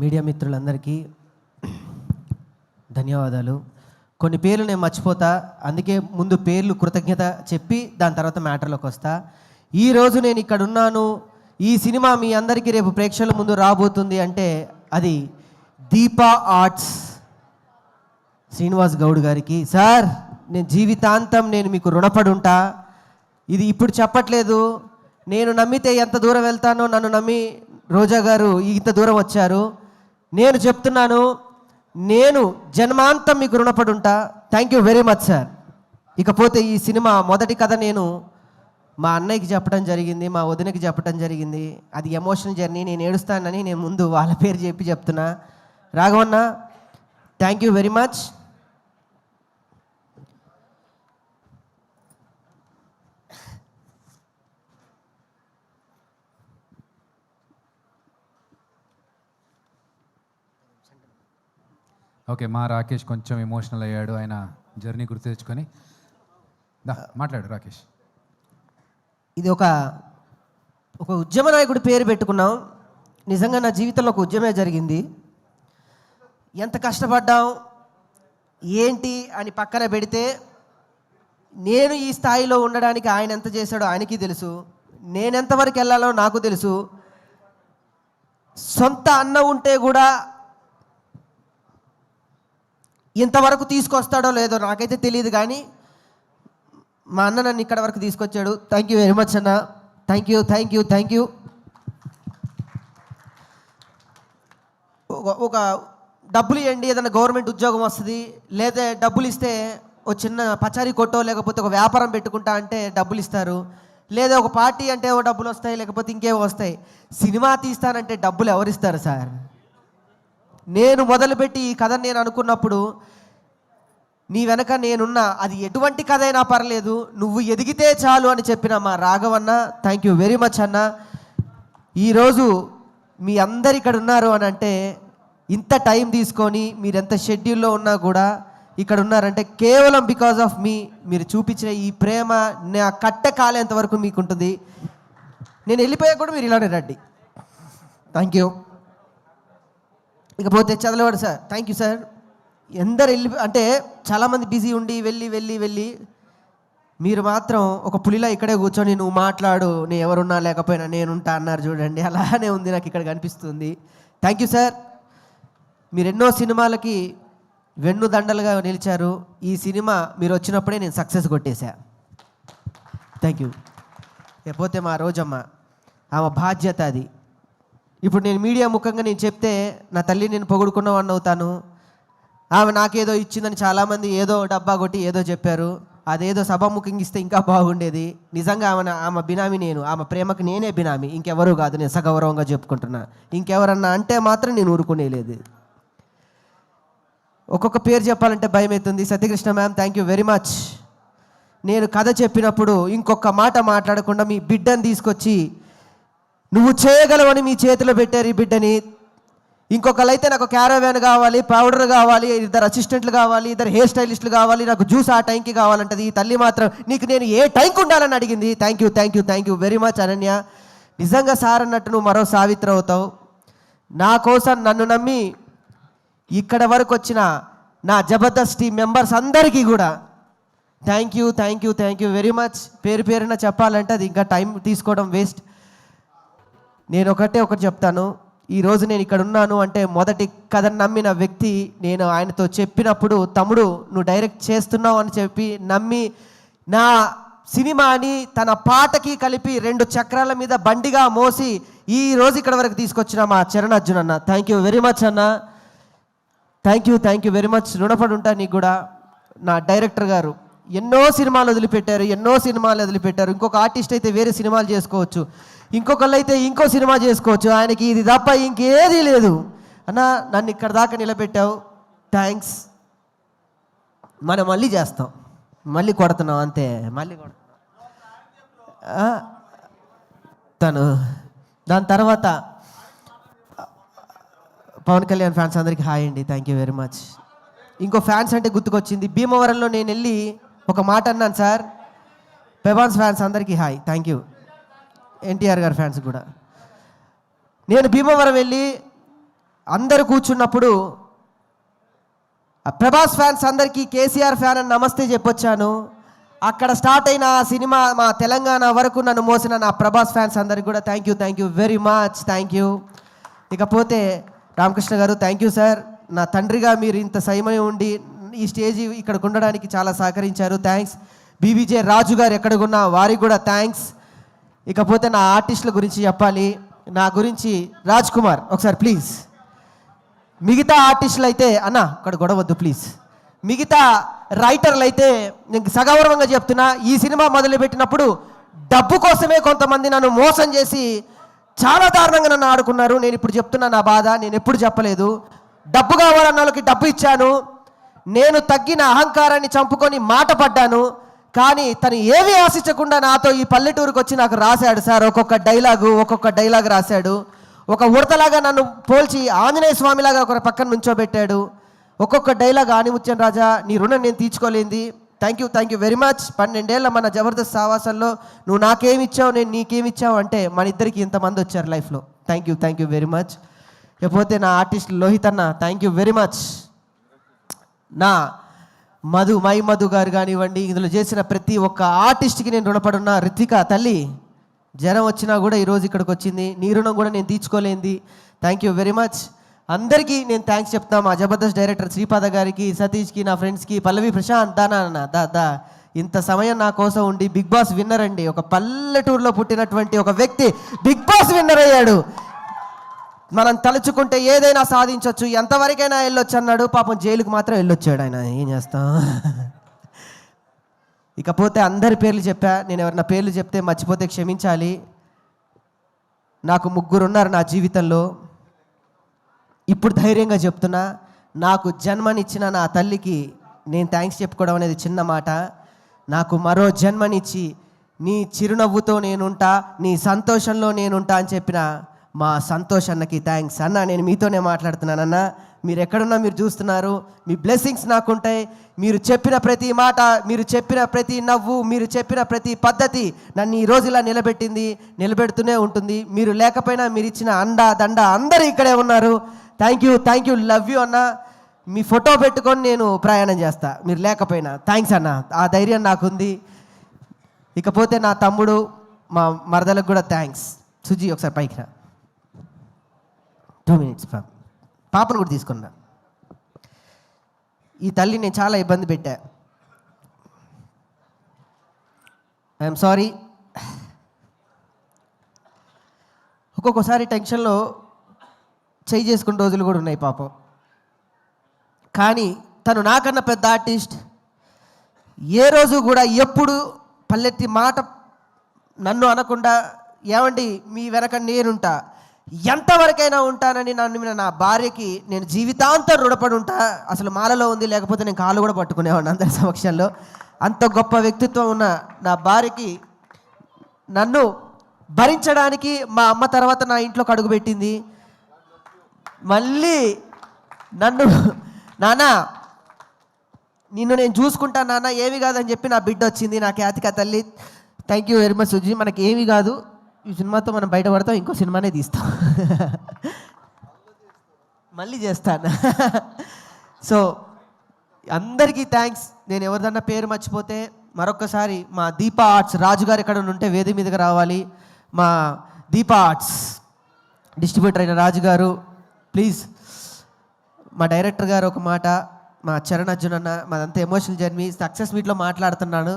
Media మిత్రులందరికీ ధన్యవాదాలు. కొన్ని పేర్లు నేను మర్చిపోతా, అందుకే ముందు పేర్లు కృతజ్ఞత చెప్పి దాని తర్వాత మ్యాటర్లోకి వస్తా. ఈరోజు నేను ఇక్కడ ఉన్నాను, ఈ సినిమా మీ అందరికీ రేపు ప్రేక్షకుల ముందు రాబోతుంది అంటే అది దీపా ఆర్ట్స్ శ్రీనివాస్ గౌడ్ గారికి. సార్, నేను జీవితాంతం నేను మీకు రుణపడి ఉంటా. ఇది ఇప్పుడు చెప్పట్లేదు, నేను నమ్మితే ఎంత దూరం వెళ్తానో నన్ను నమ్మి రోజా గారు ఇంత దూరం వచ్చారు. నేను చెప్తున్నాను, నేను జన్మాంతం మీకు రుణపడి ఉంటా. Thank you very much sir. ఇకపోతే ఈ సినిమా మొదటి కథ నేను మా అన్నయ్యకి చెప్పడం జరిగింది, మా వదినకి చెప్పడం జరిగింది. అది ఎమోషనల్ జర్నీ, నేను ఏడుస్తానని నేను ముందు వాళ్ళ పేరు చెప్పి చెప్తున్నా. Raghavanna, thank you very much. Okay, మా రాకేష్ కొంచెం ఎమోషనల్ అయ్యాడు, ఆయన జర్నీ గుర్తు తెచ్చుకొని. మాట్లాడు రాకేష్. ఇది ఒక ఉద్యమ నాయకుడి పేరు పెట్టుకున్నాం. నిజంగా నా జీవితంలో ఒక ఉద్యమే జరిగింది. ఎంత కష్టపడ్డాం ఏంటి అని పక్కన పెడితే, నేను ఈ స్థాయిలో ఉండడానికి ఆయన ఎంత చేశాడో ఆయనకి తెలుసు, నేనెంతవరకు వెళ్ళాలో నాకు తెలుసు. సొంత అన్న ఉంటే కూడా ఇంతవరకు తీసుకొస్తాడో లేదో నాకైతే తెలియదు, కానీ మా అన్న నన్ను ఇక్కడ వరకు తీసుకొచ్చాడు. థ్యాంక్ యూ వెరీ మచ్ అన్న. Thank you thank you thank you. ఒక డబ్బులు ఇవ్వండి, ఏదైనా గవర్నమెంట్ ఉద్యోగం వస్తుంది, లేదా డబ్బులు ఇస్తే ఒక చిన్న పచారీ కొట్టో లేకపోతే ఒక వ్యాపారం పెట్టుకుంటా అంటే డబ్బులు ఇస్తారు, లేదా ఒక పార్టీ అంటే ఓ డబ్బులు వస్తాయి, లేకపోతే ఇంకేవో వస్తాయి. సినిమా తీస్తానంటే డబ్బులు ఎవరిస్తారు సార్? నేను మొదలుపెట్టి ఈ కథ నేను అనుకున్నప్పుడు, నీ వెనక నేనున్నా, అది ఎటువంటి కథ అయినా పర్లేదు, నువ్వు ఎదిగితే చాలు అని చెప్పిన మా రాఘవన్న, థ్యాంక్ యూ వెరీ మచ్ అన్న. ఈరోజు మీ అందరు ఇక్కడ ఉన్నారు అని అంటే, ఇంత టైం తీసుకొని మీరు ఎంత షెడ్యూల్లో ఉన్నా కూడా ఇక్కడ ఉన్నారంటే కేవలం బికాజ్ ఆఫ్ మీ. మీరు చూపించిన ఈ ప్రేమ నా కట్ట కాలేంత వరకు మీకు ఉంటుంది. నేను వెళ్ళిపోయా కూడా మీరు ఇలానే రండి. Thank you. ఇకపోతే చదలవాడు సార్, థ్యాంక్ యూ సార్. ఎందరు వెళ్ళి అంటే చాలామంది బిజీ ఉండి వెళ్ళి మీరు మాత్రం ఒక పులిలా ఇక్కడే కూర్చొని నువ్వు మాట్లాడు, నేను ఎవరున్నా లేకపోయినా నేనుంటా అన్నారు చూడండి. అలానే ఉంది నాకు ఇక్కడ కనిపిస్తుంది. Thank you sir. మీరు ఎన్నో సినిమాలకి వెన్నుదండలుగా నిలిచారు. ఈ సినిమా మీరు వచ్చినప్పుడే నేను సక్సెస్ కొట్టేశా. Thank you. లేకపోతే మా రోజమ్మ, ఆమె బాధ్యత అది. ఇప్పుడు నేను మీడియా ముఖంగా నేను చెప్తే నా తల్లి నేను పొగుడుకున్నవాడిని అవుతాను. ఆమె నాకేదో ఇచ్చిందని చాలామంది ఏదో డబ్బా కొట్టి ఏదో చెప్పారు. అదేదో సభాముఖంగా ఇస్తే ఇంకా బాగుండేది. నిజంగా ఆమె బినామీ నేను, ఆమె ప్రేమకు నేనే బినామీ, ఇంకెవరూ కాదు. నేను సగౌరవంగా చెప్పుకుంటున్నా. ఇంకెవరన్నా అంటే మాత్రం నేను ఊరుకునేలేదు. ఒక్కొక్క పేరు చెప్పాలంటే భయం అవుతుంది. Satyakrishna ma'am, thank you very much. నేను కథ చెప్పినప్పుడు ఇంకొక మాట మాట్లాడకుండా మీ బిడ్డని తీసుకొచ్చి నువ్వు చేయగలవని మీ చేతిలో పెట్టారు ఈ బిడ్డని. ఇంకొకళ్ళైతే నాకు క్యారవాన్ కావాలి, పౌడర్ కావాలి, 2 అసిస్టెంట్లు కావాలి, 2 హెయిర్ స్టైలిస్టులు కావాలి, నాకు జ్యూస్ ఆ టైంకి కావాలంటది. ఈ తల్లి మాత్రం నీకు నేను ఏ టైంకి ఉండాలని అడిగింది. Thank you thank you thank you very much Ananya. నిజంగా సార్ అన్నట్టు నువ్వు మరో సావిత్రి అవుతావు. నా కోసం నన్ను నమ్మి ఇక్కడ వరకు వచ్చిన నా జబర్దస్త్ టీం మెంబర్స్ అందరికీ కూడా thank you thank you thank you very much. పేరు పేరున చెప్పాలంటే అది ఇంకా టైం తీసుకోవడం వేస్ట్. నేను ఒకటి చెప్తాను. ఈరోజు నేను ఇక్కడ ఉన్నాను అంటే మొదటి కథను నమ్మిన వ్యక్తి నేను. ఆయనతో చెప్పినప్పుడు, తమ్ముడు నువ్వు డైరెక్ట్ చేస్తున్నావు అని చెప్పి నమ్మి నా సినిమాని తన పాటకి కలిపి 2 చక్రాల మీద బండిగా మోసి ఈ రోజు ఇక్కడ వరకు తీసుకొచ్చిన మా చరణ్ అర్జున్ అన్న, థ్యాంక్ యూ వెరీ మచ్ అన్న. Thank you very much. రుణపడి ఉంటా నీకు కూడా. నా డైరెక్టర్ గారు ఎన్నో సినిమాలు వదిలిపెట్టారు. ఇంకొక ఆర్టిస్ట్ అయితే వేరే సినిమాలు చేసుకోవచ్చు, ఇంకొకళ్ళు అయితే ఇంకో సినిమా చేసుకోవచ్చు. ఆయనకి ఇది తప్ప ఇంకేదీ లేదు. అన్న, నన్ను ఇక్కడ దాకా నిలబెట్టావు, థ్యాంక్స్. మనం మళ్ళీ చేస్తాం, మళ్ళీ కొడుతున్నాం అంతే, మళ్ళీ కొడుతున్నాం. తను దాని తర్వాత పవన్ కళ్యాణ్ ఫ్యాన్స్ అందరికీ హాయ్ అండి, థ్యాంక్ యూ వెరీ మచ్. ఇంకో ఫ్యాన్స్ అంటే గుర్తుకొచ్చింది. భీమవరంలో నేను వెళ్ళి ఒక మాట అన్నాను సార్. పెబాన్స్ ఫ్యాన్స్ అందరికీ హాయ్, థ్యాంక్ యూ. ఎన్టీఆర్ గారి ఫ్యాన్స్ కూడా. నేను భీమవరం వెళ్ళి అందరూ కూర్చున్నప్పుడు ఆ ప్రభాస్ ఫ్యాన్స్ అందరికీ కేసీఆర్ ఫ్యాన్ అని నమస్తే చెప్పొచ్చాను. అక్కడ స్టార్ట్ అయిన ఆ సినిమా మా తెలంగాణ వరకు నన్ను మోసిన నా ప్రభాస్ ఫ్యాన్స్ అందరికి కూడా thank you very much, thank you. ఇకపోతే రామకృష్ణ గారు థ్యాంక్ యూ సార్. నా తండ్రిగా మీరు ఇంత సమయం ఉండి ఈ స్టేజ్ ఇక్కడికి ఉండడానికి చాలా సహకరించారు, థ్యాంక్స్. బీబీజే రాజు గారు ఎక్కడికున్నా వారికి కూడా థ్యాంక్స్. ఇకపోతే నా ఆర్టిస్టుల గురించి చెప్పాలి. నా గురించి రాజ్ కుమార్ ఒకసారి ప్లీజ్. మిగతా ఆర్టిస్టులు అయితే అన్న అక్కడ గొడవద్దు ప్లీజ్. మిగతా రైటర్లు అయితే నేను సగౌరవంగా చెప్తున్నా, ఈ సినిమా మొదలుపెట్టినప్పుడు డబ్బు కోసమే కొంతమంది నన్ను మోసం చేసి చాలా దారుణంగా నన్ను ఆడుకున్నారు. నేను ఇప్పుడు చెప్తున్నా నా బాధ, నేను ఎప్పుడు చెప్పలేదు. డబ్బు కావాలన్న వాళ్ళకి డబ్బు ఇచ్చాను. నేను తగ్గిన అహంకారాన్ని చంపుకొని మాట పడ్డాను. కానీ తను ఏమీ ఆశించకుండా నాతో ఈ పల్లెటూరుకు వచ్చి నాకు రాశాడు సార్. ఒక్కొక్క డైలాగ్ రాశాడు. ఒక ఉడతలాగా నన్ను పోల్చి ఆంజనేయ స్వామిలాగా ఒక పక్కన నుంచోబెట్టాడు. ఒక్కొక్క డైలాగ్ ఆనిముత్యం రాజా నీ రుణం నేను తీర్చుకోలేంది. Thank you very much. 12 ఏళ్ళ మన జబర్దస్త్ సావాసంలో నువ్వు నాకేమిచ్చావు నేను నీకేమిచ్చావు అంటే మన ఇద్దరికి ఇంతమంది వచ్చారు లైఫ్లో. Thank you very much. లేకపోతే నా ఆర్టిస్ట్ లోహిత్ అన్న థ్యాంక్ యూ వెరీ మచ్. నా మధు గారు కానివ్వండి, ఇందులో చేసిన ప్రతి ఒక్క ఆర్టిస్ట్కి నేను రుణపడున్నా. రిత్విక తల్లి జ్వరం వచ్చినా కూడా ఈరోజు ఇక్కడికి వచ్చింది, నీ రుణం కూడా నేను తీర్చుకోలేంది. Thank you very much. అందరికీ నేను థ్యాంక్స్ చెప్తాను. మా జబర్దస్త్ డైరెక్టర్ శ్రీపాద గారికి, సతీష్కి, నా ఫ్రెండ్స్కి, పల్లవి ప్రశాంత్ దా ఇంత సమయం నా కోసం ఉండి బిగ్ బాస్ విన్నర్ అండి. ఒక పల్లెటూరులో పుట్టినటువంటి ఒక వ్యక్తి బిగ్ బాస్ విన్నర్ అయ్యాడు. మనం తలుచుకుంటే ఏదైనా సాధించవచ్చు, ఎంతవరకైనా వెళ్ళొచ్చు అన్నాడు. పాపం జైలుకు మాత్రం వెళ్ళొచ్చాడు ఆయన. ఏం చేస్తాం. ఇకపోతే అందరి పేర్లు చెప్పా. నేను ఎవరన్నా పేర్లు చెప్తే మర్చిపోతే క్షమించాలి. నాకు 3 ఉన్నారు నా జీవితంలో. ఇప్పుడు ధైర్యంగా చెప్తున్నా, నాకు జన్మనిచ్చిన నా తల్లికి నేను థ్యాంక్స్ చెప్పుకోవడం అనేది చిన్న మాట. నాకు మరో జన్మనిచ్చి నీ చిరునవ్వుతో నేనుంటా, నీ సంతోషంలో నేనుంటా అని చెప్పిన మా సంతోష్ అన్నకి థ్యాంక్స్. అన్న నేను మీతోనే మాట్లాడుతున్నాను అన్న. మీరు ఎక్కడున్నా మీరు చూస్తున్నారు, మీ బ్లెస్సింగ్స్ నాకుంటాయి. మీరు చెప్పిన ప్రతి మాట, మీరు చెప్పిన ప్రతి నవ్వు, మీరు చెప్పిన ప్రతి పద్ధతి నన్ను ఈ రోజు ఇలా నిలబెడుతూనే ఉంటుంది. మీరు లేకపోయినా మీరు ఇచ్చిన అండా దండ అందరూ ఇక్కడే ఉన్నారు. థ్యాంక్ యూ లవ్ యూ అన్న. మీ ఫోటో పెట్టుకొని నేను ప్రయాణం చేస్తా మీరు లేకపోయినా. థ్యాంక్స్ అన్న, ఆ ధైర్యం నాకుంది. ఇకపోతే నా తమ్ముడు మా మరదలకు కూడా థ్యాంక్స్. సుజీ ఒకసారి పైకి రా. 2 minutes పాపను కూడా తీసుకున్నా. ఈ తల్లి నేను చాలా ఇబ్బంది పెట్టా. I'm sorry. ఒక్కొక్కసారి టెన్షన్లో చేయి చేసుకున్న రోజులు కూడా ఉన్నాయి పాపం. కానీ తను నాకన్నా పెద్ద ఆర్టిస్ట్. ఏ రోజు కూడా ఎప్పుడు పల్లెత్తి మాట నన్ను అనకుండా, ఏమండి మీ వెనక నేనుంటా, ఎంతవరకైనా ఉంటానని నన్ను నా భార్యకి నేను జీవితాంతం రుణపడి ఉంటా. అసలు మాలలో ఉంది, లేకపోతే నేను కాళ్ళు కూడా పట్టుకునేవాడిని అందరి సమక్షంలో. అంత గొప్ప వ్యక్తిత్వం ఉన్న నా భార్యకి నన్ను భరించడానికి మా అమ్మ తర్వాత నా ఇంట్లోకి అడుగుపెట్టింది. మళ్ళీ నన్ను నాన్న నిన్ను నేను చూసుకుంటా నాన్న, ఏమి కాదని చెప్పి నా బిడ్డ వచ్చింది, నా ఖ్యాతిక తల్లి. Thank you very much Suji. మనకి ఏమి కాదు, ఈ సినిమాతో మనం బయటపడతాం, ఇంకో సినిమానే తీస్తాం. మళ్ళీ చేస్తాను. సో అందరికీ థ్యాంక్స్. నేను ఎవరిదన్నా పేరు మర్చిపోతే మరొక్కసారి మా దీపా ఆర్ట్స్ రాజుగారు ఎక్కడ ఉంటే వేది మీదకి రావాలి. మా దీపా ఆర్ట్స్ డిస్ట్రిబ్యూటర్ అయిన రాజుగారు ప్లీజ్. మా డైరెక్టర్ గారు ఒక మాట, మా చరణ్ అర్జున్ అన్న, మాదంతా ఎమోషనల్ జర్నీ. సక్సెస్ మీట్లో మాట్లాడుతున్నాను.